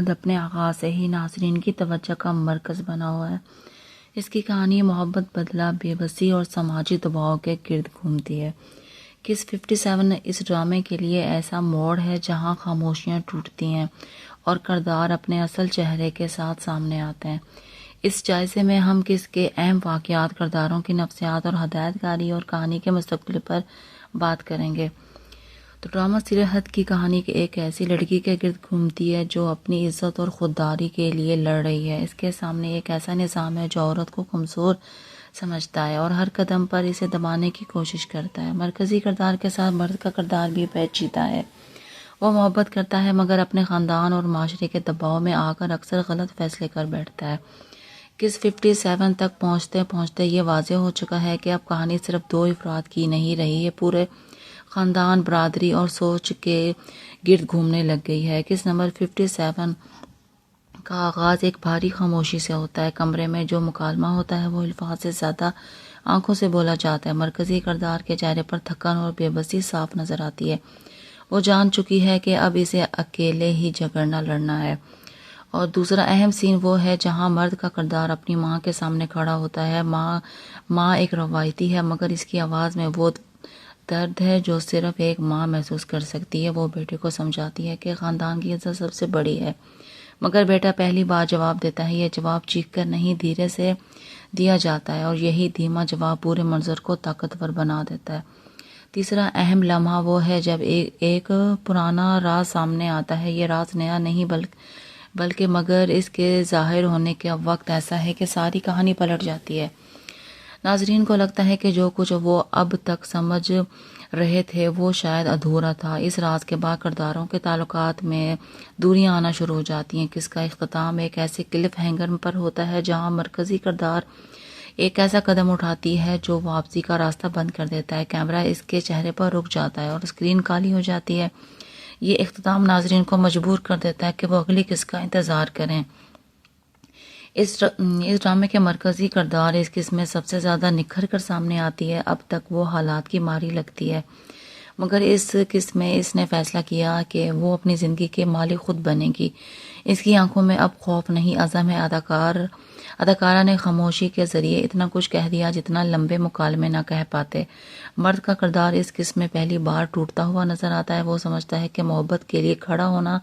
اپنے آغاز سے ہی ناظرین کی توجہ کا مرکز بنا ہوا ہے۔ اس کی کہانی محبت، بدلہ، بے بسی اور سماجی دباؤ کے گرد گھومتی ہے۔ کس 57 اس ڈرامے کے لیے ایسا موڑ ہے جہاں خاموشیاں ٹوٹتی ہیں اور کردار اپنے اصل چہرے کے ساتھ سامنے آتے ہیں۔ اس جائزے میں ہم کس کے اہم واقعات، کرداروں کی نفسیات اور ہدایت کاری اور کہانی کے مستقبل پر بات کریں گے۔ تو ڈرامہ سرحد کی کہانی ایک ایسی لڑکی کے گرد گھومتی ہے جو اپنی عزت اور خودداری کے لیے لڑ رہی ہے۔ اس کے سامنے ایک ایسا نظام ہے جو عورت کو کمزور سمجھتا ہے اور ہر قدم پر اسے دبانے کی کوشش کرتا ہے۔ مرکزی کردار کے ساتھ مرد کا کردار بھی پیچیدہ ہے۔ وہ محبت کرتا ہے مگر اپنے خاندان اور معاشرے کے دباؤ میں آ کر اکثر غلط فیصلے کر بیٹھتا ہے۔ کس 57 تک پہنچتے پہنچتے یہ واضح ہو چکا ہے کہ اب کہانی صرف دو افراد کی نہیں رہی، یہ پورے خاندان، برادری اور سوچ کے گرد گھومنے لگ گئی ہے۔ کس نمبر 57 کا آغاز ایک بھاری خاموشی سے ہوتا ہے۔ کمرے میں جو مکالمہ ہوتا ہے وہ الفاظ سے زیادہ آنکھوں سے بولا جاتا ہے۔ مرکزی کردار کے چہرے پر تھکن اور بے بسی صاف نظر آتی ہے۔ وہ جان چکی ہے کہ اب اسے اکیلے ہی جھگڑنا لڑنا ہے۔ اور دوسرا اہم سین وہ ہے جہاں مرد کا کردار اپنی ماں کے سامنے کھڑا ہوتا ہے۔ ماں ایک روایتی ہے مگر اس کی آواز میں وہ درد ہے جو صرف ایک ماں محسوس کر سکتی ہے۔ وہ بیٹے کو سمجھاتی ہے کہ خاندان کی عزت سب سے بڑی ہے، مگر بیٹا پہلی بار جواب دیتا ہے۔ یہ جواب چیخ کر نہیں، دھیرے سے دیا جاتا ہے اور یہی دھیما جواب پورے منظر کو طاقتور بنا دیتا ہے۔ تیسرا اہم لمحہ وہ ہے جب ایک پرانا راز سامنے آتا ہے۔ یہ راز نیا نہیں بلکہ مگر اس کے ظاہر ہونے کا وقت ایسا ہے کہ ساری کہانی پلٹ جاتی ہے۔ ناظرین کو لگتا ہے کہ جو کچھ وہ اب تک سمجھ رہے تھے وہ شاید ادھورا تھا۔ اس راز کے بعد کرداروں کے تعلقات میں دوریاں آنا شروع ہو جاتی ہیں۔ کس کا اختتام ایک ایسے کلف ہینگر پر ہوتا ہے جہاں مرکزی کردار ایک ایسا قدم اٹھاتی ہے جو واپسی کا راستہ بند کر دیتا ہے۔ کیمرہ اس کے چہرے پر رک جاتا ہے اور اسکرین کالی ہو جاتی ہے۔ یہ اختتام ناظرین کو مجبور کر دیتا ہے کہ وہ اگلی قسط کا انتظار کریں۔ اس ڈرامے کے مرکزی کردار اس قسط میں سب سے زیادہ نکھر کر سامنے آتی ہے۔ اب تک وہ حالات کی ماری لگتی ہے مگر اس قسط میں اس نے فیصلہ کیا کہ وہ اپنی زندگی کے مالک خود بنے گی۔ اس کی آنکھوں میں اب خوف نہیں، عزم ہے۔ اداکارہ نے خاموشی کے ذریعے اتنا کچھ کہہ دیا جتنا لمبے مکالمے نہ کہہ پاتے۔ مرد کا کردار اس قسط میں پہلی بار ٹوٹتا ہوا نظر آتا ہے۔ وہ سمجھتا ہے کہ محبت کے لیے کھڑا ہونا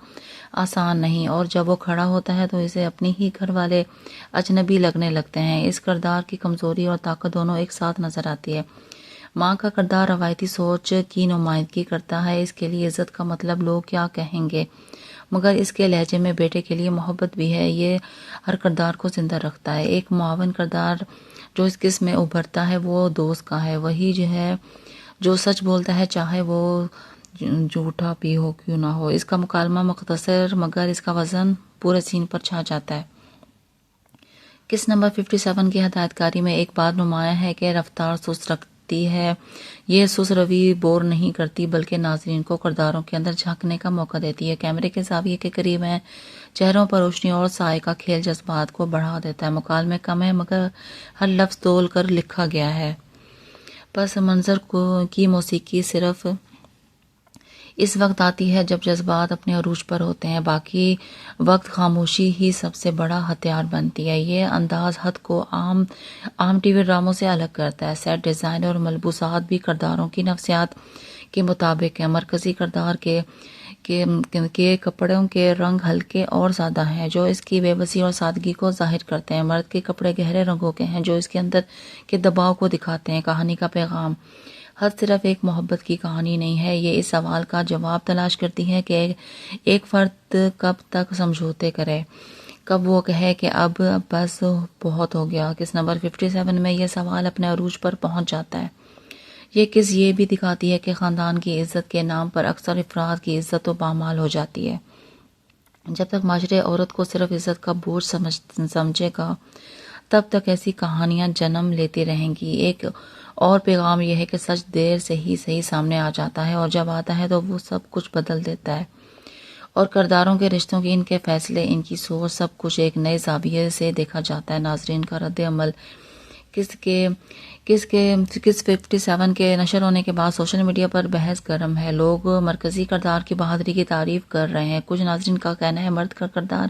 آسان نہیں اور جب وہ کھڑا ہوتا ہے تو اسے اپنی ہی گھر والے اجنبی لگنے لگتے ہیں۔ اس کردار کی کمزوری اور طاقت دونوں ایک ساتھ نظر آتی ہے۔ ماں کا کردار روایتی سوچ کی نمائندگی کرتا ہے۔ اس کے لیے عزت کا مطلب لوگ کیا کہیں گے، مگر اس کے لہجے میں بیٹے کے لیے محبت بھی ہے۔ یہ ہر کردار کو زندہ رکھتا ہے۔ ایک معاون کردار جو اس قسم میں ابھرتا ہے وہ دوست کا ہے، وہی جو سچ بولتا ہے چاہے وہ جھوٹا بھی ہو کیوں نہ ہو۔ اس کا مکالمہ مختصر مگر اس کا وزن پورے سین پر چھا جاتا ہے۔ کس نمبر 57 کی ہدایت کاری میں ایک بات نمایاں ہے کہ رفتار سست رکھتی ہے۔ یہ سست روی بور نہیں کرتی بلکہ ناظرین کو کرداروں کے اندر جھانکنے کا موقع دیتی ہے۔ کیمرے کے زاویے کے قریب ہیں، چہروں پر روشنی اور سائے کا کھیل جذبات کو بڑھا دیتا ہے۔ مکالمے کم ہے مگر ہر لفظ تول کر لکھا گیا ہے۔ پس منظر کی موسیقی صرف اس وقت آتی ہے جب جذبات اپنے عروج پر ہوتے ہیں، باقی وقت خاموشی ہی سب سے بڑا ہتھیار بنتی ہے۔ یہ انداز حد کو عام ٹی وی ڈراموں سے الگ کرتا ہے۔ سیٹ ڈیزائن اور ملبوسات بھی کرداروں کی نفسیات کے مطابق ہیں۔ مرکزی کردار کے کپڑوں کے رنگ ہلکے اور سادہ ہیں جو اس کی بے بسی اور سادگی کو ظاہر کرتے ہیں۔ مرد کے کپڑے گہرے رنگوں کے ہیں جو اس کے اندر کے دباؤ کو دکھاتے ہیں۔ کہانی کا پیغام حد صرف ایک محبت کی کہانی نہیں ہے، یہ اس سوال کا جواب تلاش کرتی ہے کہ ایک فرد کب تک سمجھوتے کرے، کب وہ کہے کہ اب بس بہت ہو گیا۔ کس نمبر 57 میں یہ سوال اپنے عروج پر پہنچ جاتا ہے۔ یہ بھی دکھاتی ہے کہ خاندان کی عزت کے نام پر اکثر افراد کی عزت تو پامال ہو جاتی ہے۔ جب تک معاشرے عورت کو صرف عزت کا بوجھ سمجھے گا تب تک ایسی کہانیاں جنم لیتی رہیں گی۔ ایک اور پیغام یہ ہے کہ سچ دیر سے ہی صحیح سامنے آ جاتا ہے اور جب آتا ہے تو وہ سب کچھ بدل دیتا ہے، اور کرداروں کے رشتوں کی، ان کے فیصلے، ان کی سوچ، سب کچھ ایک نئے زاویے سے دیکھا جاتا ہے۔ ناظرین کا رد عمل کس 57 کے نشر ہونے کے بعد سوشل میڈیا پر بحث گرم ہے. لوگ مرکزی کردار کی بہادری کی تعریف کر رہے ہیں. کچھ ناظرین کا کہنا ہے مرد کا کردار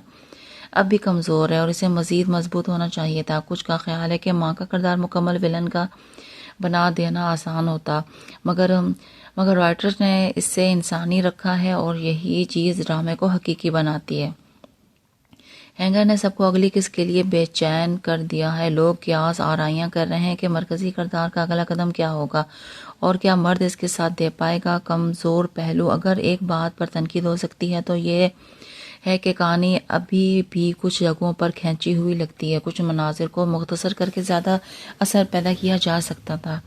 اب بھی کمزور ہے اور اسے مزید مضبوط ہونا چاہیے تھا. کچھ کا خیال ہے کہ ماں کا کردار مکمل ویلن کا بنا دینا آسان ہوتا، مگر رائٹرز نے اس سے انسانی رکھا ہے اور یہی چیز ڈرامے کو حقیقی بناتی ہے. ہینگر نے سب کو اگلی قسط کے لیے بے چین کر دیا ہے. لوگ قیاس آرائیاں کر رہے ہیں کہ مرکزی کردار کا اگلا قدم کیا ہوگا اور کیا مرد اس کے ساتھ دے پائے گا. کمزور پہلو اگر ایک بات پر تنقید ہو سکتی ہے تو یہ ہے کہ کہانی ابھی بھی کچھ جگہوں پر کھینچی ہوئی لگتی ہے. کچھ مناظر کو مختصر کر کے زیادہ اثر پیدا کیا جا سکتا تھا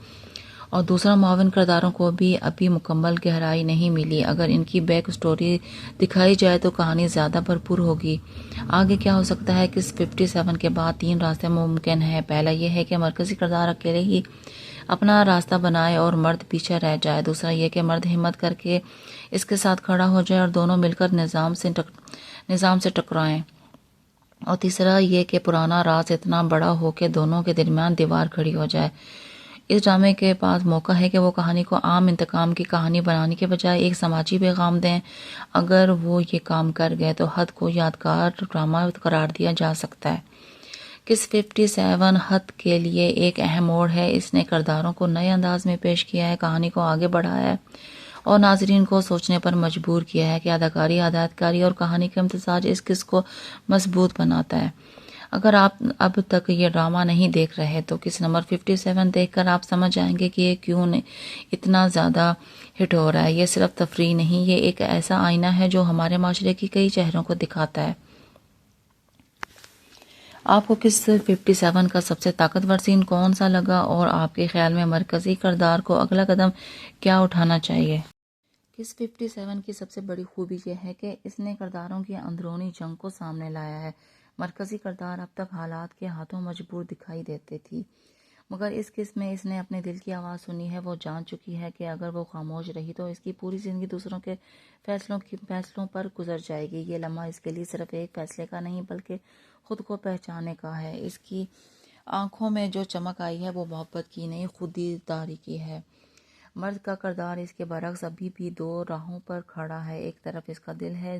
اور دوسرا معاون کرداروں کو بھی ابھی مکمل گہرائی نہیں ملی. اگر ان کی بیک سٹوری دکھائی جائے تو کہانی زیادہ بھرپور ہوگی. آگے کیا ہو سکتا ہے کہ 57 کے بعد 3 راستے ممکن ہیں. پہلا یہ ہے کہ مرکزی کردار اکیلے ہی اپنا راستہ بنائے اور مرد پیچھے رہ جائے. دوسرا یہ کہ مرد ہمت کر کے اس کے ساتھ کھڑا ہو جائے اور دونوں مل کر نظام سے ٹکرائیں. اور تیسرا یہ کہ پرانا راز اتنا بڑا ہو کہ دونوں کے درمیان دیوار کھڑی ہو جائے. اس ڈرامے کے پاس موقع ہے کہ وہ کہانی کو عام انتقام کی کہانی بنانے کے بجائے ایک سماجی پیغام دیں. اگر وہ یہ کام کر گئے تو حد کو یادگار ڈرامہ قرار دیا جا سکتا ہے. کس 57 حد کے لیے ایک اہم موڑ ہے. اس نے کرداروں کو نئے انداز میں پیش کیا ہے، کہانی کو آگے بڑھایا ہے اور ناظرین کو سوچنے پر مجبور کیا ہے کہ اداکاری، ہدایت کاری اور کہانی کا امتزاج اس قصے کو مضبوط بناتا ہے. اگر آپ اب تک یہ ڈرامہ نہیں دیکھ رہے تو کس نمبر 57 دیکھ کر آپ سمجھ جائیں گے کہ یہ کیوں اتنا زیادہ ہٹ ہو رہا ہے. یہ صرف تفریح نہیں، یہ ایک ایسا آئینہ ہے جو ہمارے معاشرے کی کئی چہروں کو دکھاتا ہے. آپ کو کس 57 کا سب سے طاقتور سین کون سا لگا اور آپ کے خیال میں مرکزی کردار کو اگلا قدم کیا اٹھانا چاہیے؟ کس 57 کی سب سے بڑی خوبی یہ ہے کہ اس نے کرداروں کی اندرونی جنگ کو سامنے لایا ہے. مرکزی کردار اب تک حالات کے ہاتھوں مجبور دکھائی دیتی تھی، مگر اس قسم میں اس نے اپنے دل کی آواز سنی ہے. وہ جان چکی ہے کہ اگر وہ خاموش رہی تو اس کی پوری زندگی دوسروں کے فیصلوں پر گزر جائے گی. یہ لمحہ اس کے لیے صرف ایک فیصلے کا نہیں بلکہ خود کو پہچانے کا ہے. اس کی آنکھوں میں جو چمک آئی ہے وہ محبت کی نہیں، خودداری کی ہے. مرد کا کردار اس کے برعکس ابھی بھی 2 راہوں پر کھڑا ہے. ایک طرف اس کا دل ہے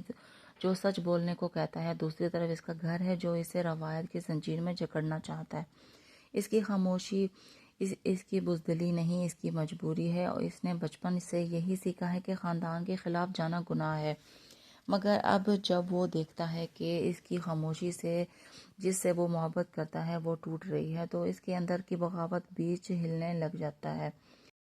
جو سچ بولنے کو کہتا ہے، دوسری طرف اس کا گھر ہے جو اسے روایت کی زنجیر میں جکڑنا چاہتا ہے. اس کی خاموشی اس کی بزدلی نہیں، اس کی مجبوری ہے اور اس نے بچپن سے یہی سیکھا ہے کہ خاندان کے خلاف جانا گناہ ہے. مگر اب جب وہ دیکھتا ہے کہ اس کی خاموشی سے جس سے وہ محبت کرتا ہے وہ ٹوٹ رہی ہے تو اس کے اندر کی بغاوت بیچ ہلنے لگ جاتا ہے.